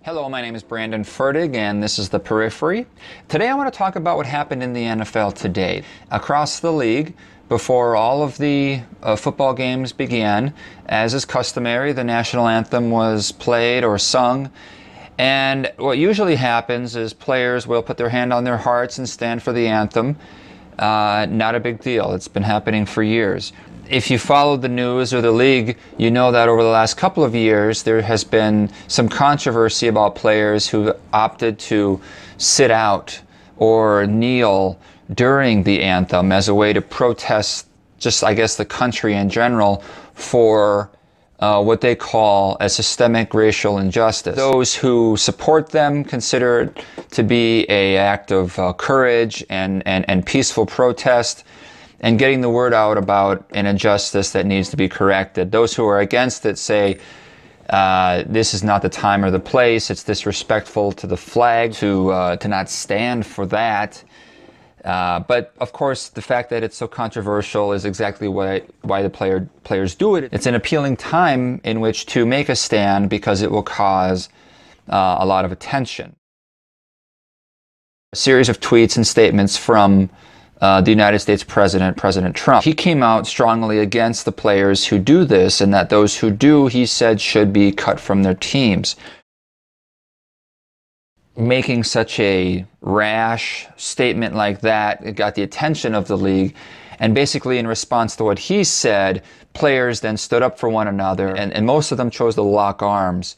Hello, my name is Brandon Fertig, and this is The Periphery. Today I want to talk about what happened in the NFL today. Across the league, before all of the football games began, as is customary, the national anthem was played or sung. And what usually happens is players will put their hand on their hearts and stand for the anthem. Not a big deal. It's been happening for years. If you followed the news or the league, you know that over the last couple of years there has been some controversy about players who opted to sit out or kneel during the anthem as a way to protest just, I guess, the country in general for what they call a systemic racial injustice. Those who support them consider it to be an act of courage and peaceful protest and getting the word out about an injustice that needs to be corrected. Those who are against it say this is not the time or the place, it's disrespectful to the flag to not stand for that. But of course, the fact that it's so controversial is exactly why the players do it. It's an appealing time in which to make a stand because it will cause a lot of attention. A series of tweets and statements from the United States President Trump. He came out strongly against the players who do this, and that those who do, he said, should be cut from their teams. Making such a rash statement like that, it got the attention of the league, and basically in response to what he said, players then stood up for one another, and most of them chose to lock arms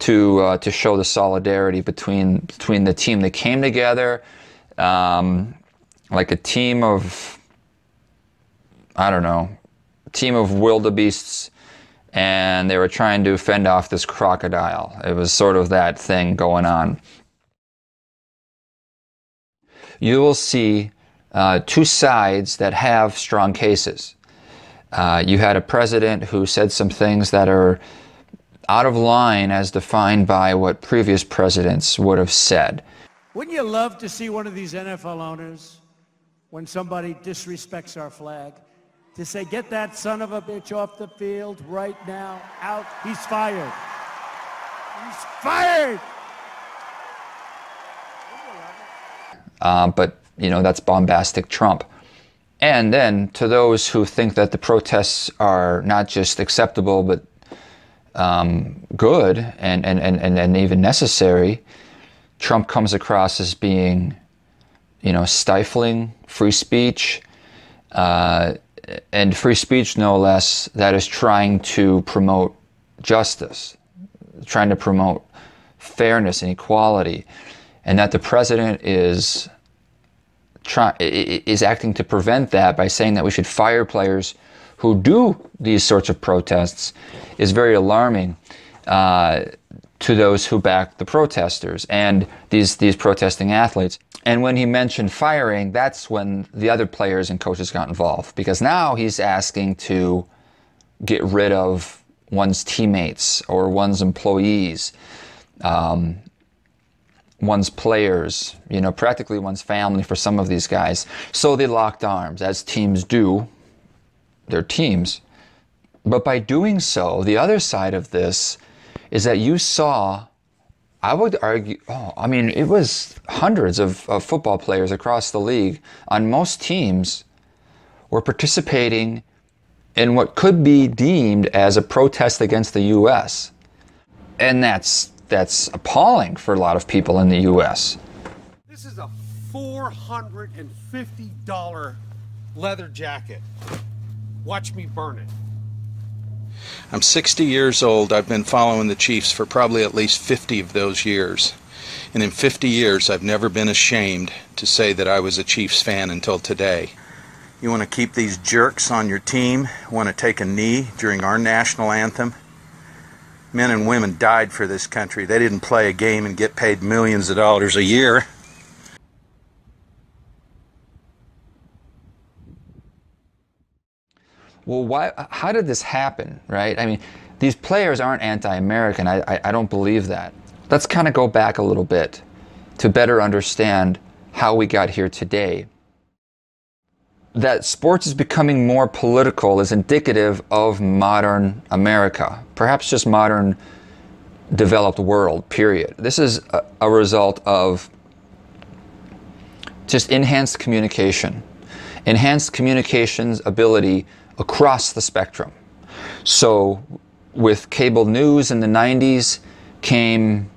to show the solidarity between the team. They came together like a team of, I don't know, a team of wildebeests, and they were trying to fend off this crocodile. It was sort of that thing going on. You will see two sides that have strong cases. You had a president who said some things that are out of line as defined by what previous presidents would have said. Wouldn't you love to see one of these NFL owners, when somebody disrespects our flag, to say, get that son of a bitch off the field right now, out, he's fired. He's fired! But, you know, that's bombastic Trump. And then to those who think that the protests are not just acceptable, but good and even necessary, Trump comes across as being, you know, stifling free speech, and free speech, no less, that is trying to promote justice, trying to promote fairness and equality, and that the president is acting to prevent that by saying that we should fire players who do these sorts of protests is very alarming to those who back the protesters and these protesting athletes. And when he mentioned firing, that's when the other players and coaches got involved, because now he's asking to get rid of one's teammates or one's employees, one's players, you know, practically one's family for some of these guys. So they locked arms, as teams do. They're teams. But by doing so, the other side of this is that you saw, I would argue, it was hundreds of football players across the league on most teams were participating in what could be deemed as a protest against the U.S. And that's appalling for a lot of people in the U.S. This is a $450 leather jacket. Watch me burn it. I'm 60 years old. I've been following the Chiefs for probably at least 50 of those years. And in 50 years, I've never been ashamed to say that I was a Chiefs fan until today. You want to keep these jerks on your team, want to take a knee during our national anthem? Men and women died for this country. They didn't play a game and get paid millions of dollars a year. Well, how did this happen, right? I mean, these players aren't anti-American. I don't believe that. Let's kind of go back a little bit to better understand how we got here today. That sports is becoming more political is indicative of modern America, perhaps just modern developed world, period. This is a result of just enhanced communication. Enhanced communications ability across the spectrum. So with cable news in the 90s came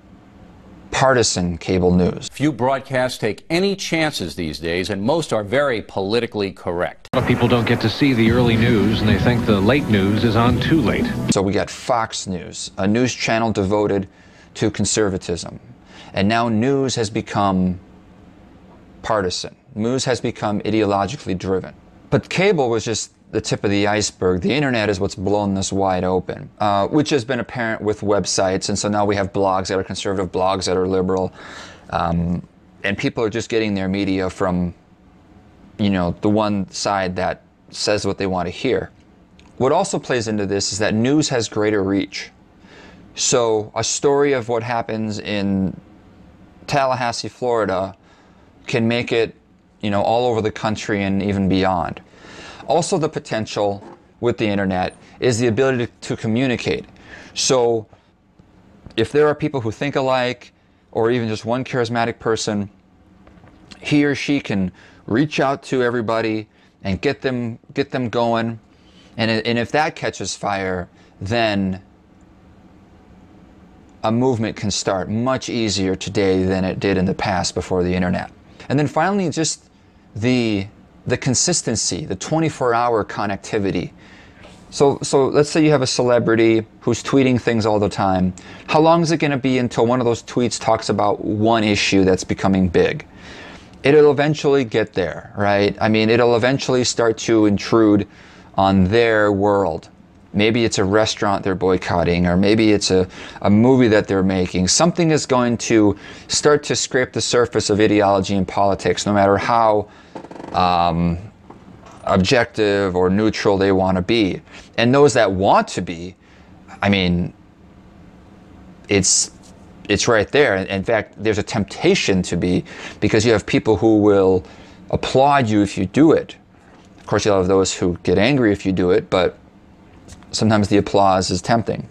partisan cable news. Few broadcasts take any chances these days, and most are very politically correct. A lot of people don't get to see the early news, and they think the late news is on too late. So we got Fox News, a news channel devoted to conservatism. And now news has become partisan. News has become ideologically driven. But cable was just the tip of the iceberg. The internet is what's blown this wide open, which has been apparent with websites. And so now we have blogs that are conservative, blogs that are liberal. And people are just getting their media from, you know, the one side that says what they want to hear. What also plays into this is that news has greater reach. So a story of what happens in Tallahassee, Florida can make it, you know, all over the country and even beyond. Also, the potential with the internet is the ability to communicate. So if there are people who think alike, or even just one charismatic person, he or she can reach out to everybody and get them going. And if that catches fire, then a movement can start much easier today than it did in the past before the internet. And then finally, just the consistency, the 24-hour connectivity. So let's say you have a celebrity who's tweeting things all the time. How long is it going to be until one of those tweets talks about one issue that's becoming big? It'll eventually get there, right? I mean, it'll eventually start to intrude on their world. Maybe it's a restaurant they're boycotting, or maybe it's a movie that they're making. Something is going to start to scrape the surface of ideology and politics, no matter how objective or neutral they want to be. And those that want to be, I mean, it's right there. In fact, there's a temptation to be, because you have people who will applaud you if you do it. Of course, you'll have those who get angry if you do it, but sometimes the applause is tempting.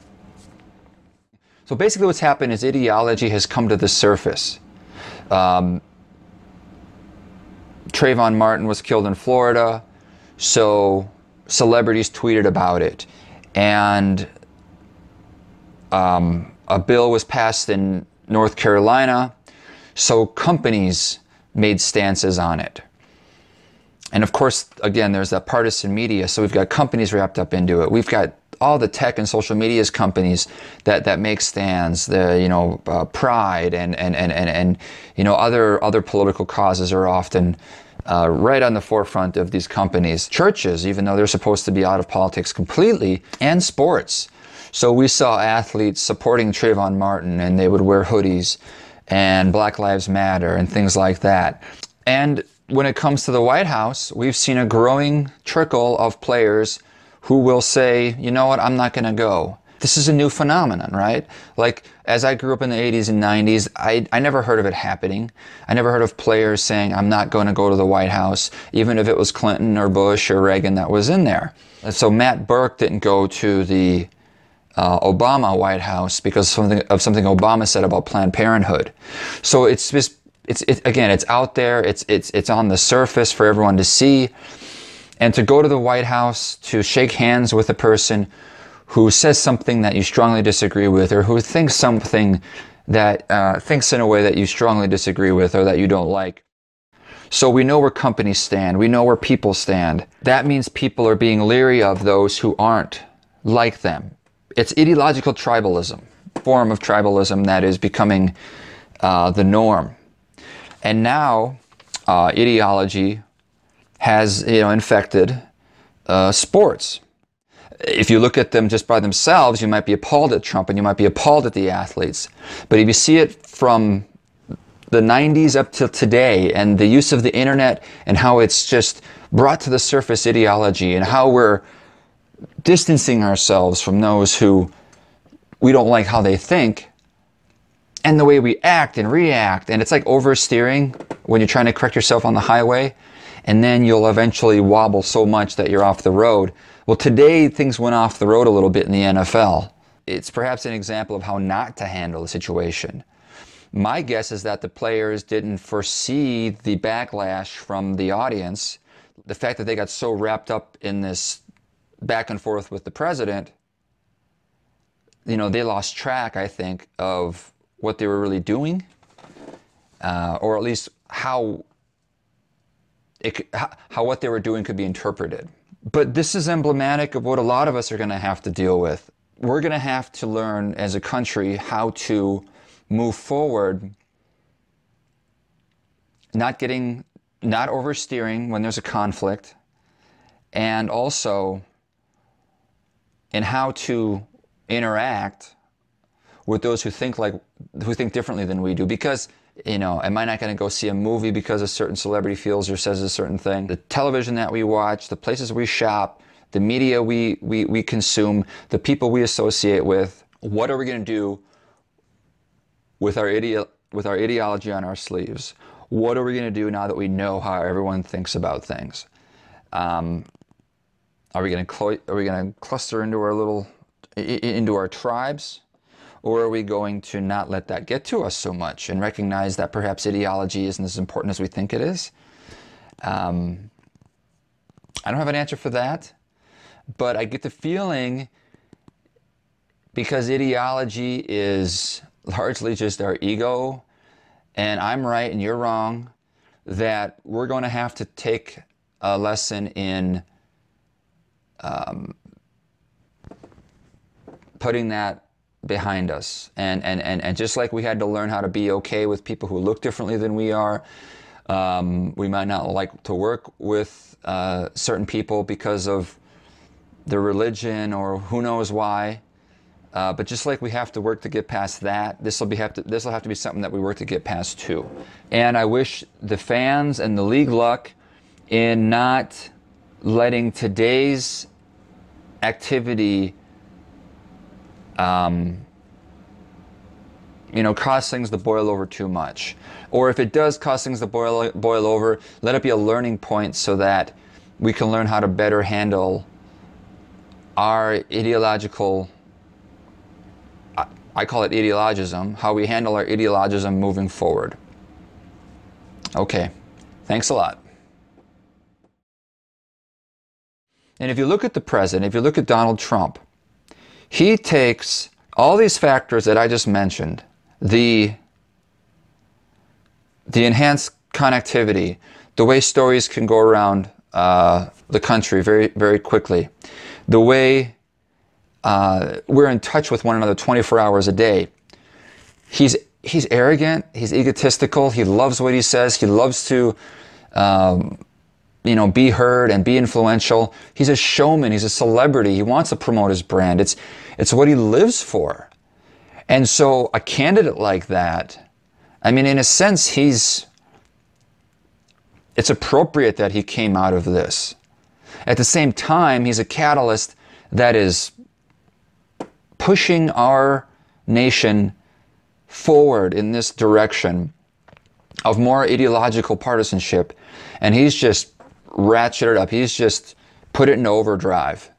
So basically what's happened is ideology has come to the surface. Trayvon Martin was killed in Florida, so celebrities tweeted about it. And a bill was passed in North Carolina, so companies made stances on it. And of course, again, there's that partisan media, so we've got companies wrapped up into it. We've got all the tech and social media's companies that make stands. The Pride and other political causes are often right on the forefront of these companies. Churches, even though they're supposed to be out of politics completely, and sports. So we saw athletes supporting Trayvon Martin, and they would wear hoodies, and Black Lives Matter, and things like that. And when it comes to the White House, we've seen a growing trickle of players who will say, you know what, I'm not going to go. This is a new phenomenon, right? Like, as I grew up in the 80s and 90s, I never heard of it happening. I never heard of players saying, I'm not going to go to the White House, even if it was Clinton or Bush or Reagan that was in there. And so Matt Burke didn't go to the Obama White House because of something Obama said about Planned Parenthood. So it's just, again, it's out there, it's on the surface for everyone to see. And to go to the White House, to shake hands with a person who says something that you strongly disagree with, or who thinks something that thinks in a way that you strongly disagree with or that you don't like. So we know where companies stand, we know where people stand. That means people are being leery of those who aren't like them. It's ideological tribalism, form of tribalism that is becoming the norm. And now ideology has infected sports. If you look at them just by themselves, you might be appalled at Trump and you might be appalled at the athletes. But if you see it from the 90s up till today, and the use of the internet and how it's just brought to the surface ideology, and how we're distancing ourselves from those who we don't like how they think, and the way we act and react, and it's like oversteering when you're trying to correct yourself on the highway, and then you'll eventually wobble so much that you're off the road. Well, today things went off the road a little bit in the NFL. it's perhaps an example of how not to handle the situation. My guess is that the players didn't foresee the backlash from the audience. The fact that they got so wrapped up in this back and forth with the president, you know, they lost track, I think, of what they were really doing, or at least how what they were doing could be interpreted. But this is emblematic of what a lot of us are going to have to deal with. We're going to have to learn as a country how to move forward, not oversteering when there's a conflict, and also in how to interact with those who think differently than we do. Because, you know, am I not going to go see a movie because a certain celebrity feels or says a certain thing? The television that we watch, the places we shop, the media we consume, the people we associate with, what are we going to do with our ideology on our sleeves? What are we going to do now that we know how everyone thinks about things? Are we going to cluster into our tribes, or are we going to not let that get to us so much and recognize that perhaps ideology isn't as important as we think it is? I don't have an answer for that, but I get the feeling, because ideology is largely just our ego, and I'm right and you're wrong, that we're going to have to take a lesson in putting that behind us. And just like we had to learn how to be okay with people who look differently than we are, we might not like to work with certain people because of their religion or who knows why. But just like we have to work to get past that, this will have to be something that we work to get past too. And I wish the fans and the league luck in not letting today's activity, you know, cause things to boil over too much. Or if it does cause things to boil over, let it be a learning point so that we can learn how to better handle our ideological, I call it ideologism, how we handle our ideologism moving forward. Okay, thanks a lot. And if you look at the president, if you look at Donald Trump, he takes all these factors that I just mentioned, the enhanced connectivity, the way stories can go around the country very, very quickly, the way we're in touch with one another 24 hours a day. He's arrogant, he's egotistical, he loves what he says, he loves to you know, be heard and be influential. He's a showman, he's a celebrity, he wants to promote his brand. It's what he lives for. And so a candidate like that, I mean, in a sense, it's appropriate that he came out of this. At the same time, he's a catalyst that is pushing our nation forward in this direction of more ideological partisanship, and he's just ratcheted up. He's just put it in overdrive.